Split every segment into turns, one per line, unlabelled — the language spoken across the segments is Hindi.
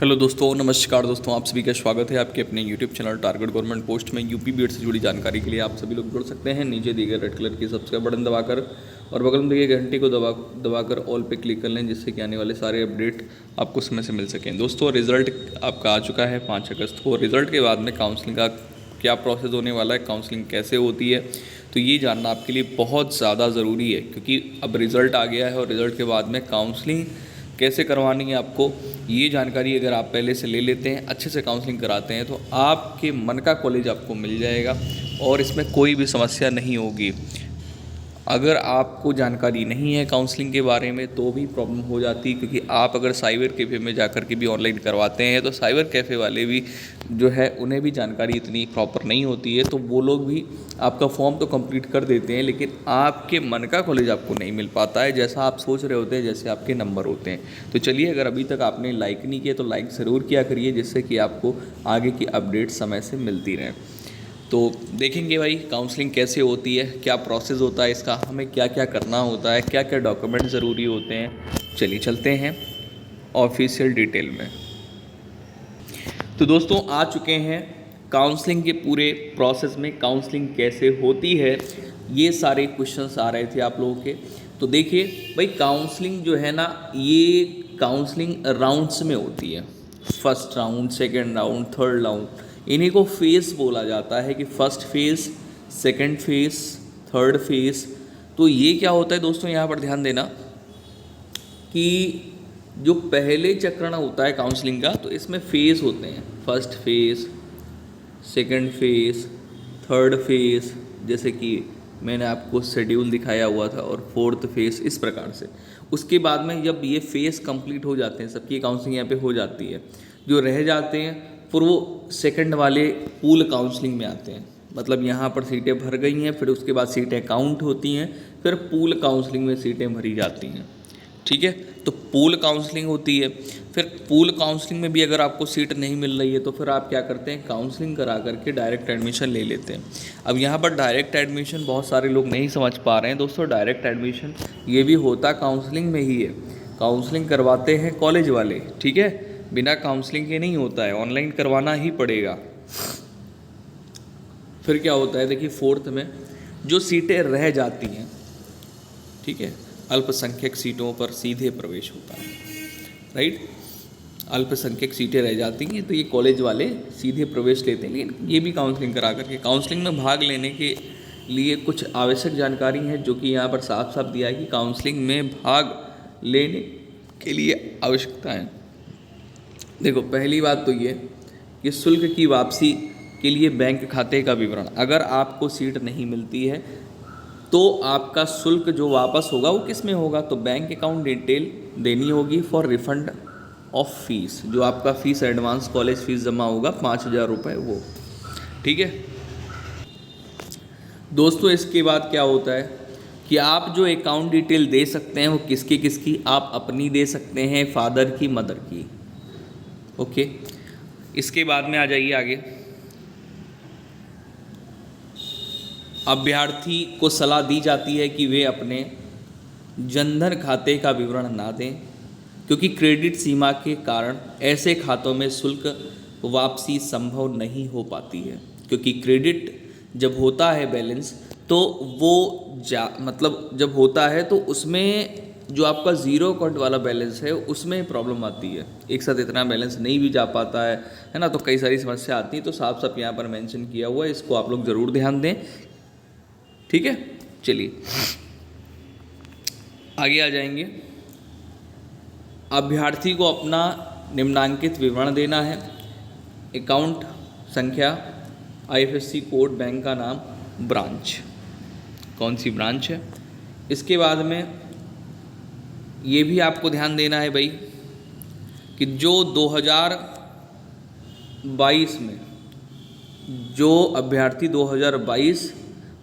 हेलो दोस्तों, नमस्कार दोस्तों। आप सभी का स्वागत है आपके अपने YouTube channel target government post में। यूपी बीएड से जुड़ी जानकारी के लिए आप सभी लोग जुड़ सकते हैं। नीचे दिए गए रेड कलर की सब्सक्राइब बटन दबाकर और बगल में दिए गए घंटी को दबाकर ऑल पे क्लिक कर लें, जिससे कि आने वाले सारे अपडेट आपको समय से मिल सकें। दोस्तों, रिजल्ट आपका आ चुका है 5 अगस्त को। रिजल्ट के बाद में काउंसलिंग का क्या प्रोसेस होने वाला है, काउंसलिंग कैसे होती है, तो ये जानना आपके लिए बहुत ज़्यादा ज़रूरी है, क्योंकि अब रिज़ल्ट आ गया है और रिज़ल्ट के बाद में काउंसलिंग कैसे करवानी है आपको, ये जानकारी अगर आप पहले से ले लेते हैं, अच्छे से काउंसलिंग कराते हैं, तो आपके मन का कॉलेज आपको मिल जाएगा और इसमें कोई भी समस्या नहीं होगी। अगर आपको जानकारी नहीं है काउंसलिंग के बारे में तो भी प्रॉब्लम हो जाती है, क्योंकि आप अगर साइबर कैफ़े में जाकर के भी ऑनलाइन करवाते हैं तो साइबर कैफ़े वाले भी जो है उन्हें भी जानकारी इतनी प्रॉपर नहीं होती है, तो वो लोग भी आपका फॉर्म तो कंप्लीट कर देते हैं, लेकिन आपके मन का कॉलेज आपको नहीं मिल पाता है जैसा आप सोच रहे होते हैं, जैसे आपके नंबर होते हैं। तो चलिए, अगर अभी तक आपने लाइक नहीं किया तो लाइक ज़रूर किया करिए, जिससे कि आपको आगे की अपडेट समय से मिलती रहें। तो देखेंगे भाई काउंसलिंग कैसे होती है, क्या प्रोसेस होता है इसका, हमें क्या क्या करना होता है, क्या क्या डॉक्यूमेंट ज़रूरी होते हैं। चलिए चलते हैं ऑफिशियल डिटेल में। तो दोस्तों, आ चुके हैं काउंसलिंग के पूरे प्रोसेस में। काउंसलिंग कैसे होती है, ये सारे क्वेश्चंस आ रहे थे आप लोगों के। तो देखिए भाई, काउंसलिंग जो है ना, ये काउंसलिंग राउंड्स में होती है। First round, second round, third round, इन्हीं को फेज़ बोला जाता है कि first phase, second phase, third phase. तो ये क्या होता है दोस्तों, यहाँ पर ध्यान देना कि जो पहले चक्रण होता है काउंसलिंग का, तो इसमें फ़ेज़ होते हैं। First phase, second phase, third phase, जैसे कि मैंने आपको शेड्यूल दिखाया हुआ था, और फोर्थ फेज़, इस प्रकार से। उसके बाद में जब ये फेज़ कंप्लीट हो जाते हैं, सबकी काउंसलिंग यहाँ पे हो जाती है, जो रह जाते हैं फिर वो सेकंड वाले पूल काउंसलिंग में आते हैं। मतलब यहाँ पर सीटें भर गई हैं, फिर उसके बाद सीटें काउंट होती हैं, फिर पूल काउंसलिंग में सीटें भरी जाती हैं। ठीक है, तो पूल काउंसलिंग होती है। फिर पूल काउंसलिंग में भी अगर आपको सीट नहीं मिल रही है तो फिर आप क्या करते हैं, काउंसलिंग करा करके डायरेक्ट एडमिशन ले लेते हैं। अब यहाँ पर डायरेक्ट एडमिशन बहुत सारे लोग नहीं समझ पा रहे हैं दोस्तों। डायरेक्ट एडमिशन ये भी होता काउंसलिंग में ही है। काउंसलिंग करवाते हैं कॉलेज वाले, ठीक है, बिना काउंसलिंग के नहीं होता है, ऑनलाइन करवाना ही पड़ेगा। फिर क्या होता है, देखिए फोर्थ में जो सीटें रह जाती हैं, ठीक है, अल्पसंख्यक सीटों पर सीधे प्रवेश होता है, राइट। अल्पसंख्यक सीटें रह जाती हैं तो ये कॉलेज वाले सीधे प्रवेश लेते हैं, लेकिन ये भी काउंसलिंग करा करके। काउंसलिंग में भाग लेने के लिए कुछ आवश्यक जानकारी है, जो कि यहाँ पर साफ साफ दिया है कि काउंसलिंग में भाग लेने के लिए आवश्यकता है। देखो, पहली बात तो ये कि शुल्क की वापसी के लिए बैंक खाते का विवरण। अगर आपको सीट नहीं मिलती है तो आपका शुल्क जो वापस होगा वो किस में होगा, तो बैंक अकाउंट डिटेल देनी होगी फॉर रिफंड ऑफ फीस। जो आपका फीस एडवांस कॉलेज फीस जमा होगा 5,000 रुपये, वो ठीक है दोस्तों। इसके बाद क्या होता है कि आप जो अकाउंट डिटेल दे सकते हैं वो किसकी किसकी, आप अपनी दे सकते हैं, फादर की, मदर की, ओके। इसके बाद में आ जाइए आगे। अभ्यर्थी को सलाह दी जाती है कि वे अपने जनधन खाते का विवरण ना दें, क्योंकि क्रेडिट सीमा के कारण ऐसे खातों में शुल्क वापसी संभव नहीं हो पाती है। क्योंकि क्रेडिट जब होता है बैलेंस, तो वो मतलब जब होता है तो उसमें जो आपका ज़ीरो अकाउंट वाला बैलेंस है उसमें प्रॉब्लम आती है। एक साथ इतना बैलेंस नहीं भी जा पाता है ना, तो कई सारी समस्या आती है। तो साफ साफ यहाँ पर मेंशन किया हुआ है, इसको आप लोग ज़रूर ध्यान दें, ठीक है। चलिए आगे आ जाएंगे। अभ्यर्थी को अपना निम्नांकित विवरण देना है। अकाउंट संख्या, IFSC कोड, बैंक का नाम, ब्रांच, कौन सी ब्रांच है। इसके बाद में ये भी आपको ध्यान देना है भाई कि जो 2022 में जो अभ्यर्थी 2022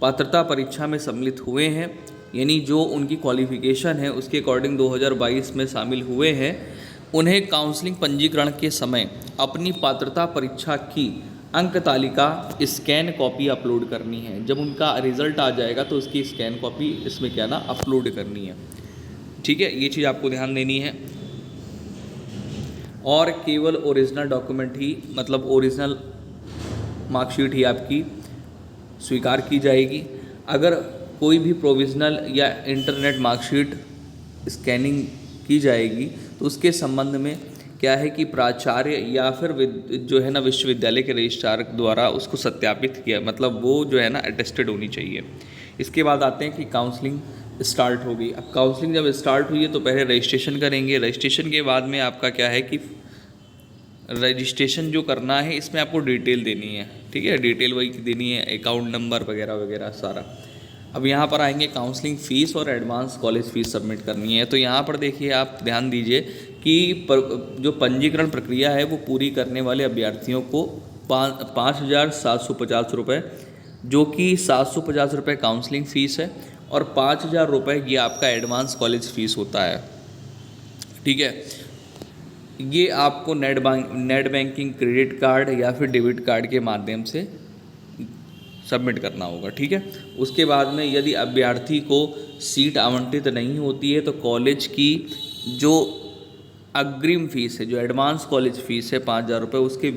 पात्रता परीक्षा में सम्मिलित हुए हैं, यानी जो उनकी क्वालिफ़िकेशन है उसके अकॉर्डिंग 2022 में शामिल हुए हैं, उन्हें काउंसलिंग पंजीकरण के समय अपनी पात्रता परीक्षा की अंक तालिका स्कैन कॉपी अपलोड करनी है। जब उनका रिज़ल्ट आ जाएगा तो उसकी स्कैन कॉपी इसमें क्या ना अपलोड करनी है, ठीक है। ये चीज़ आपको ध्यान देनी है। और केवल ओरिजिनल डॉक्यूमेंट ही, मतलब ओरिजिनल मार्कशीट ही आपकी स्वीकार की जाएगी। अगर कोई भी प्रोविज़नल या इंटरनेट मार्कशीट स्कैनिंग की जाएगी तो उसके संबंध में क्या है कि प्राचार्य या फिर जो है ना विश्वविद्यालय के रजिस्ट्रार द्वारा उसको सत्यापित किया, मतलब वो जो है ना अटेस्टेड होनी चाहिए। इसके बाद आते हैं कि काउंसलिंग स्टार्ट हो गई। अब काउंसलिंग जब स्टार्ट हुई है तो पहले रजिस्ट्रेशन करेंगे। रजिस्ट्रेशन के बाद में आपका क्या है कि रजिस्ट्रेशन जो करना है इसमें आपको डिटेल देनी है, ठीक है, डिटेल वही देनी है, अकाउंट नंबर वगैरह वगैरह सारा। अब यहाँ पर आएंगे काउंसलिंग फ़ीस और एडवांस कॉलेज फ़ीस सबमिट करनी है। तो यहाँ पर देखिए आप ध्यान दीजिए कि जो पंजीकरण प्रक्रिया है वो पूरी करने वाले अभ्यर्थियों को 5,750 रुपये, जो कि 750 रुपये काउंसलिंग फ़ीस है और 5,000 रुपये ये आपका एडवांस कॉलेज फ़ीस होता है, ठीक है। ये आपको नेट बैंकिंग, क्रेडिट कार्ड या फिर डेबिट कार्ड के माध्यम से सबमिट करना होगा, ठीक है। उसके बाद में यदि अभ्यर्थी को सीट आवंटित नहीं होती है तो कॉलेज की जो अग्रिम फीस है, जो एडवांस कॉलेज फीस है 5,000 रुपये, उसके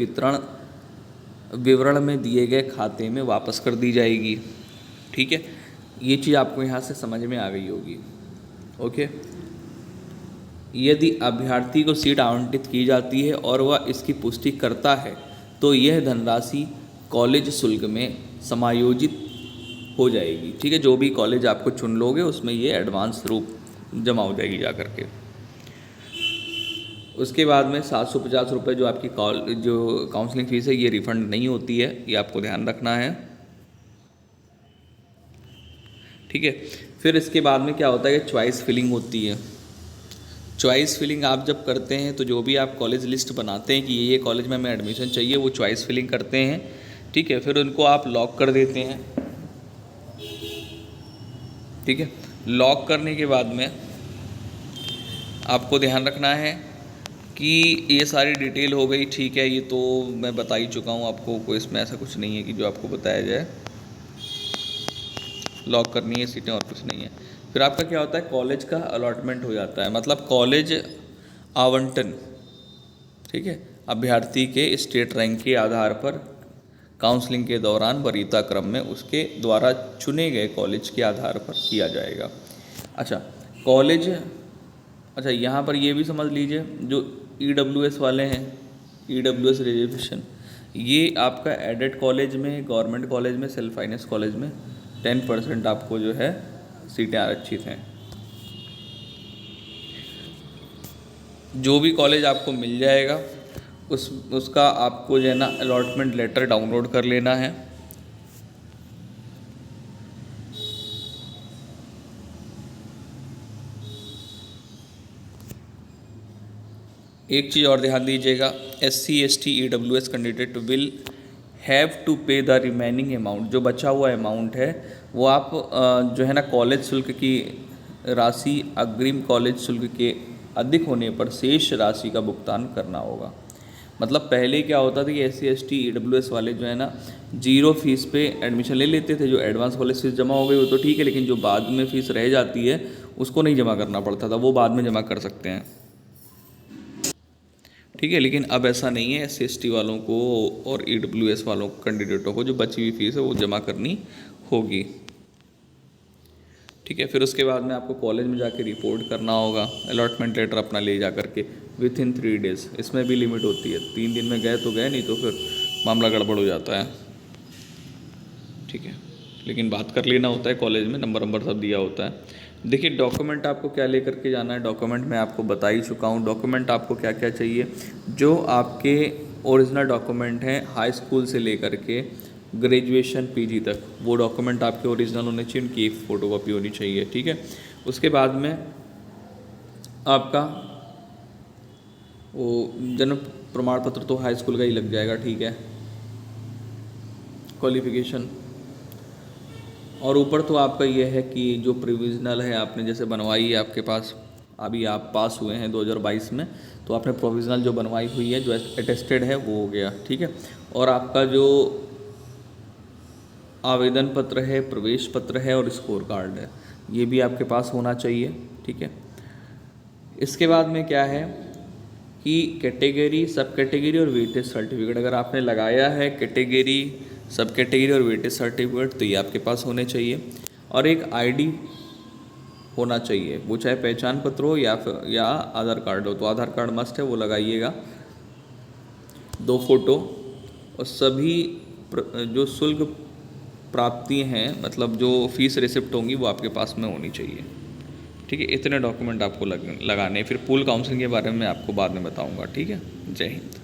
विवरण में दिए गए खाते में वापस कर दी जाएगी, ठीक है। ये चीज़ आपको यहाँ से समझ में आ गई होगी, ओके। यदि अभ्यर्थी को सीट आवंटित की जाती है और वह इसकी पुष्टि करता है तो यह धनराशि कॉलेज शुल्क में समायोजित हो जाएगी, ठीक है। जो भी कॉलेज आपको चुन लोगे उसमें ये एडवांस रूप जमा हो जाएगी जा करके। उसके बाद में 750 रुपये जो आपकी जो काउंसलिंग फ़ीस है ये रिफ़ंड नहीं होती है, ये आपको ध्यान रखना है, ठीक है। फिर इसके बाद में क्या होता है कि चॉइस फिलिंग होती है। चॉइस फिलिंग आप जब करते हैं तो जो भी आप कॉलेज लिस्ट बनाते हैं कि ये कॉलेज में हमें एडमिशन चाहिए, वो चॉइस फिलिंग करते हैं, ठीक है। फिर उनको आप लॉक कर देते हैं, ठीक है। लॉक करने के बाद में आपको ध्यान रखना है कि ये सारी डिटेल हो गई, ठीक है। ये तो मैं बता ही चुका हूँ आपको, कोई इसमें ऐसा कुछ नहीं है कि जो आपको बताया जाए। लॉक करनी है सीटें और कुछ नहीं है। फिर आपका क्या होता है, कॉलेज का अलॉटमेंट हो जाता है, मतलब कॉलेज आवंटन, ठीक है। अभ्यर्थी के स्टेट रैंक के आधार पर काउंसलिंग के दौरान वरीयता क्रम में उसके द्वारा चुने गए कॉलेज के आधार पर किया जाएगा। अच्छा कॉलेज, अच्छा यहाँ पर ये भी समझ लीजिए, जो EWS वाले हैं, EWS रिजर्वेशन, ये आपका एडेड कॉलेज में, गवर्नमेंट कॉलेज में, सेल्फ फाइनेंस कॉलेज में 10% आपको जो है सीटें आरक्षित हैं। जो भी कॉलेज आपको मिल जाएगा उसका आपको जो है ना अलॉटमेंट लेटर डाउनलोड कर लेना है। एक चीज़ और ध्यान दीजिएगा, SC ST EWS candidate will have to pay the remaining amount, जो बचा हुआ अमाउंट है वो आप जो है ना कॉलेज शुल्क की राशि अग्रिम कॉलेज शुल्क के अधिक होने पर शेष राशि का भुगतान करना होगा। मतलब पहले क्या होता था कि SC ST EWS वाले जो है ना 0 फीस पे एडमिशन ले लेते थे, जो एडवांस कॉलेज फीस जमा हो गई वो तो ठीक है, लेकिन जो बाद में फ़ीस रह जाती है उसको नहीं जमा करना पड़ता था, वो बाद में जमा कर सकते हैं, ठीक है। लेकिन अब ऐसा नहीं है, SC ST वालों को और EWS वालों कैंडिडेटों को जो बची हुई फ़ीस है वो जमा करनी होगी, ठीक है। फिर उसके बाद में आपको कॉलेज में जाके रिपोर्ट करना होगा, अलॉटमेंट लेटर अपना ले जा करके विथिन 3 डेज़। इसमें भी लिमिट होती है, 3 दिन में गए तो गए, नहीं तो फिर मामला गड़बड़ हो जाता है, ठीक है। लेकिन बात कर लेना होता है, कॉलेज में नंबर सब दिया होता है। देखिए डॉक्यूमेंट आपको क्या लेकर के जाना है, डॉक्यूमेंट मैं आपको बता ही चुका हूँ। डॉक्यूमेंट आपको क्या क्या चाहिए, जो आपके ओरिजिनल डॉक्यूमेंट हैं हाई स्कूल से लेकर के ग्रेजुएशन PG तक, वो डॉक्यूमेंट आपके ओरिजिनल होने चाहिए, उनकी एक फ़ोटोकॉपी होनी चाहिए, ठीक है। उसके बाद में आपका वो जन्म प्रमाण पत्र तो हाई स्कूल का ही लग जाएगा, ठीक है, क्वालिफ़िकेशन। और ऊपर तो आपका ये है कि जो प्रोविज़नल है आपने जैसे बनवाई है, आपके पास अभी आप पास हुए हैं 2022 में, तो आपने प्रोविज़नल जो बनवाई हुई है, जो अटेस्टेड है वो हो गया, ठीक है। और आपका जो आवेदन पत्र है, प्रवेश पत्र है और स्कोर कार्ड है, ये भी आपके पास होना चाहिए, ठीक है। इसके बाद में क्या है कि कैटेगरी, सब कैटेगरी और वेटेज सर्टिफिकेट अगर आपने लगाया है, कैटेगरी, सब कैटेगरी और वेटेज सर्टिफिकेट, तो ये आपके पास होने चाहिए। और एक आईडी होना चाहिए, वो चाहे पहचान पत्र हो या आधार कार्ड हो, तो आधार कार्ड मस्ट है, वो लगाइएगा। 2 फोटो और सभी जो शुल्क प्राप्ति हैं, मतलब जो फीस रिसिप्ट होंगी, वो आपके पास में होनी चाहिए। ठीक है, इतने डॉक्यूमेंट आपको लगाने। फिर पूल काउंसलिंग के बारे में आपको बाद में बताऊंगा। ठीक है, जय हिंद।